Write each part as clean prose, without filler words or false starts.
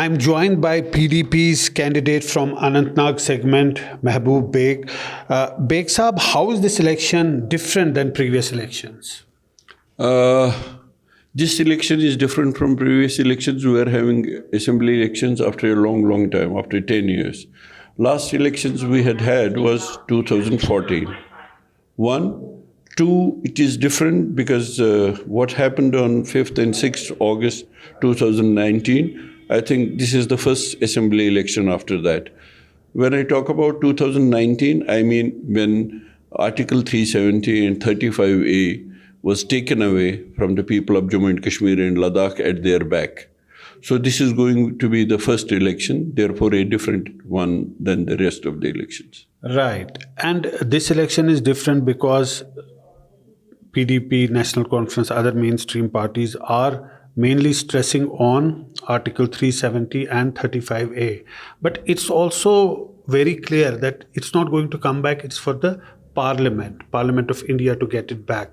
I'm joined by PDP's candidate from Anantnag segment, Mehboob Baig. Baig Saab, how is this election different than previous elections? This election is different from previous elections. We are having assembly elections after a long time, after 10 years. Last elections we had was 2014. One, two, it is different because what happened on 5th and 6th August 2019, I think this is the first assembly election after that. When I talk about 2019, I mean when Article 370 and 35A was taken away from the people of Jammu and Kashmir and Ladakh at their back. So this is going to be the first election, therefore a different one than the rest of the elections. Right. And this election is different because PDP, National Conference, other mainstream parties are mainly stressing on Article 370 and 35A. But it's also very clear that it's not going to come back. It's for the Parliament of India to get it back.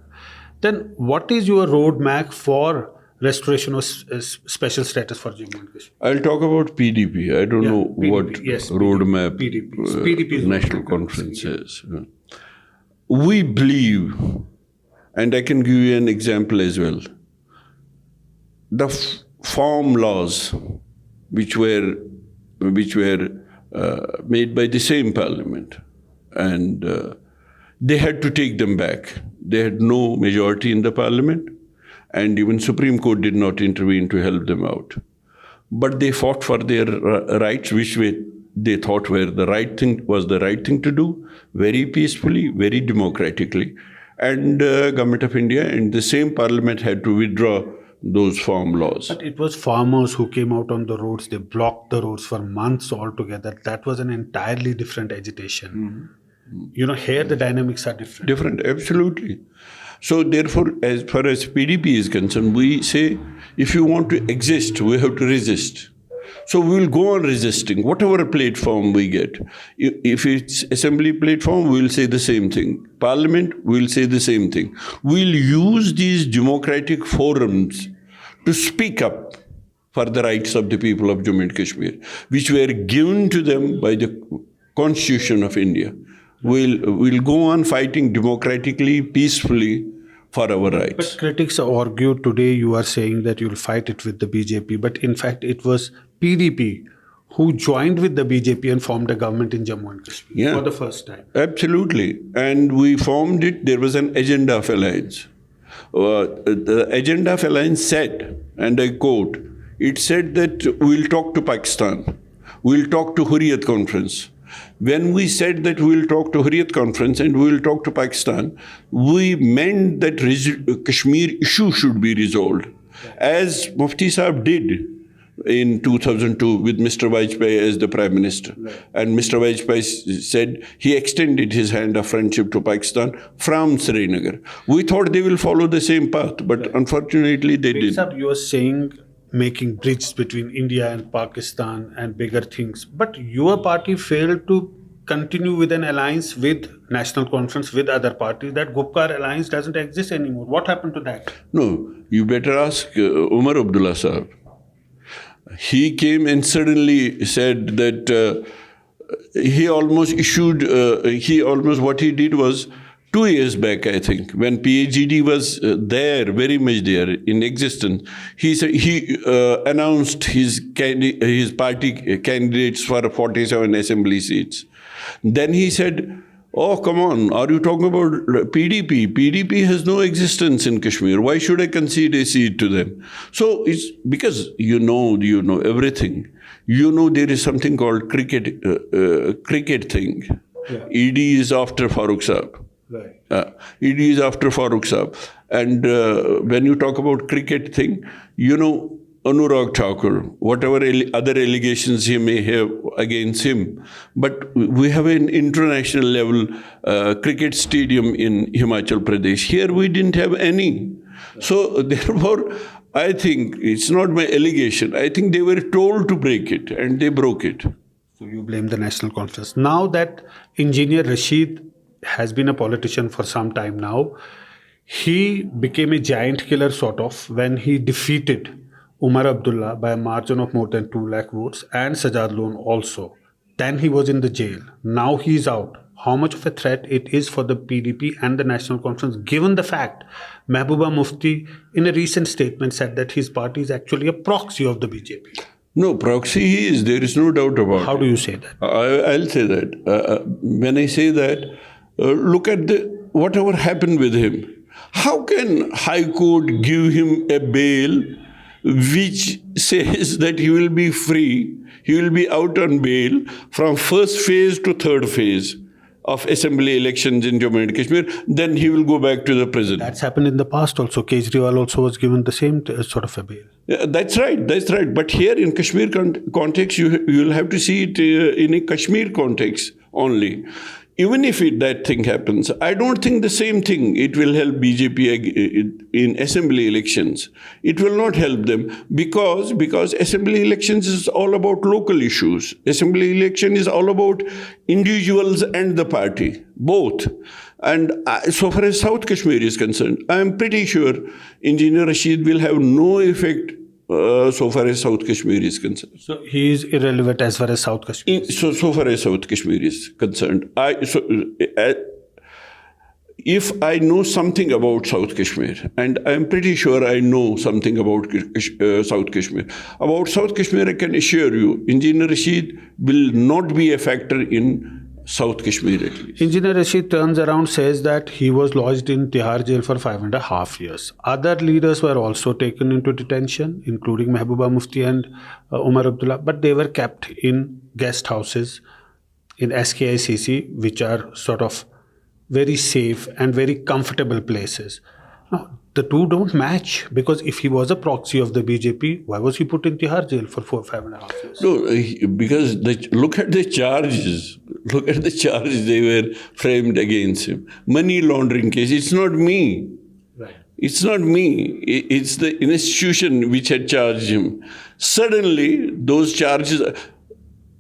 Then what is your roadmap for restoration of special status for Jammu and Kashmir? I'll talk about PDP. I don't know PDP, what yes, roadmap PDP National Conference is. We believe, and I can give you an example as well, the farm laws which were made by the same parliament, and they had to take them back. They had no majority in the parliament, and even Supreme Court did not intervene to help them out. But they fought for their rights, which they thought were the right thing to do, very peacefully, very democratically. And Government of India and the same parliament had to withdraw those farm laws. But it was farmers who came out on the roads. They blocked the roads for months altogether. That was an entirely different agitation. Mm-hmm. You know, here the dynamics are different. Different, absolutely. So therefore, as far as PDP is concerned, we say, if you want to exist, we have to resist. So we will go on resisting, whatever platform we get. If it's assembly platform, we will say the same thing. Parliament, we will say the same thing. We'll use these democratic forums to speak up for the rights of the people of Jammu and Kashmir, which were given to them by the Constitution of India. We'll go on fighting democratically, peacefully for our rights. But critics argue today, you are saying that you'll fight it with the BJP, but in fact it was PDP who joined with the BJP and formed a government in Jammu and Kashmir for the first time. Absolutely. And we formed it, there was an agenda of alliance. The agenda of alliance said, and I quote, it said that we'll talk to Pakistan, we'll talk to Hurriyat Conference. When we said that we'll talk to Hurriyat Conference and we'll talk to Pakistan, we meant that Kashmir issue should be resolved. As Mufti Saab did in 2002 with Mr. Vajpayee as the Prime Minister. Right. And Mr. Vajpayee said he extended his hand of friendship to Pakistan from Srinagar. We thought they will follow the same path, but unfortunately they didn't. You are saying making bridges between India and Pakistan and bigger things. But your party failed to continue with an alliance with National Conference, with other parties. That Gupkar Alliance doesn't exist anymore. What happened to that? No, you better ask Umar Abdullah Saab. He came and suddenly said that what he did was 2 years back, I think, when PAGD was there, very much there in existence, he announced his party candidates for 47 assembly seats. Then he said, oh, come on, are you talking about PDP? PDP has no existence in Kashmir. Why should I concede a seat to them? So it's because you know everything. You know there is something called cricket thing. Yeah. ED is after Farooq Saab. Right. ED is after Farooq Saab. And when you talk about cricket thing, you know Anurag Thakur, whatever other allegations he may have against him. But we have an international level cricket stadium in Himachal Pradesh. Here we didn't have any. So therefore, I think it's not my allegation. I think they were told to break it and they broke it. So you blame the National Conference. Now that Engineer Rashid has been a politician for some time now, he became a giant killer sort of when he defeated Umar Abdullah by a margin of more than 2 lakh votes, and Sajad Loan also. Then he was in the jail. Now he's out. How much of a threat it is for the PDP and the National Conference, given the fact Mehbooba Mufti in a recent statement said that his party is actually a proxy of the BJP. No, proxy he is. There is no doubt about it. How do you say that? I'll say that. When I say that, look at whatever happened with him. How can High Court give him a bail which says that he will be free, he will be out on bail from first phase to third phase of assembly elections in Jammu and Kashmir, then he will go back to the prison. That's happened in the past also. Kejriwal also was given the same sort of a bail. Yeah, that's right. But here in Kashmir context, you will have to see it in a Kashmir context only. Even if that thing happens, I don't think the same thing, it will help BJP in assembly elections. It will not help them because assembly elections is all about local issues. Assembly election is all about individuals and the party, both. And so far as South Kashmir is concerned, I am pretty sure Engineer Rashid will have no effect so far as South Kashmir is concerned. So he is irrelevant as far as South Kashmir is concerned. So far as South Kashmir is concerned. If I know something about South Kashmir, and I'm pretty sure I know something about South Kashmir. About South Kashmir, I can assure you, Engineer Rashid will not be a factor in South Kashmir at least. Engineer Rashid turns around, says that he was lodged in Tihar jail for 5.5 years. Other leaders were also taken into detention, including Mehbooba Mufti and Umar Abdullah, but they were kept in guest houses in SKICC, which are sort of very safe and very comfortable places. Now, the two don't match, because if he was a proxy of the BJP, why was he put in Tihar jail for 5.5 years? No, because look at the charges. Look at the charges they were framed against him. Money laundering case. It's not me. Right. It's not me. It's the institution which had charged him. Suddenly, those charges.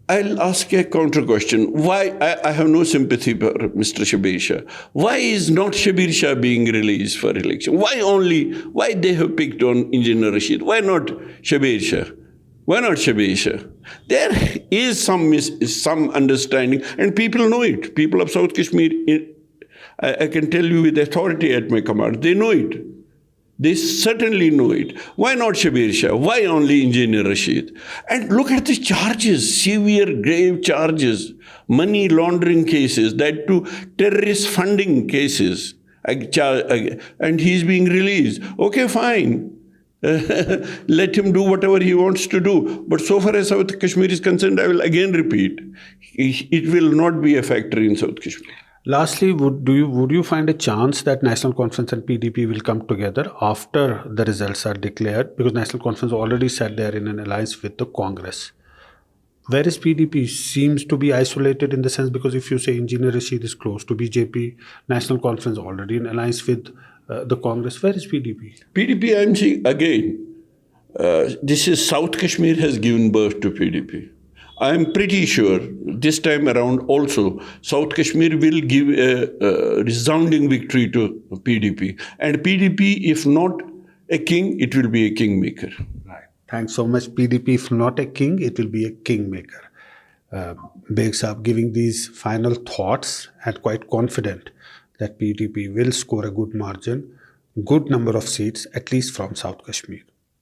I'll ask a counter question. Why? I have no sympathy for Mr. Shabir Shah. Why is not Shabir Shah being released for election? Why they have picked on Engineer Rashid? Why not Shabir Shah? Why not Shabir Shah? There is some understanding, and people know it. People of South Kashmir, I can tell you with authority at my command, they know it. They certainly know it. Why not Shabir Shah? Why only Engineer Rashid? And look at the charges, severe, grave charges, money laundering cases, that too terrorist funding cases. And he's being released. Okay, fine. Let him do whatever he wants to do. But so far as South Kashmir is concerned, I will again repeat, it will not be a factor in South Kashmir. Lastly, would you find a chance that National Conference and PDP will come together after the results are declared? Because National Conference already said they are in an alliance with the Congress. Whereas PDP seems to be isolated in the sense, because if you say Engineer Rashid is close to BJP, National Conference already in alliance with the Congress, where is PDP? PDP, I'm saying again, this is South Kashmir has given birth to PDP. I'm pretty sure this time around also, South Kashmir will give a resounding victory to PDP. And PDP, if not a king, it will be a kingmaker. Right. Thanks so much. PDP, if not a king, it will be a kingmaker. Baig Saab giving these final thoughts and quite confident that PDP will score a good margin, good number of seats, at least from South Kashmir.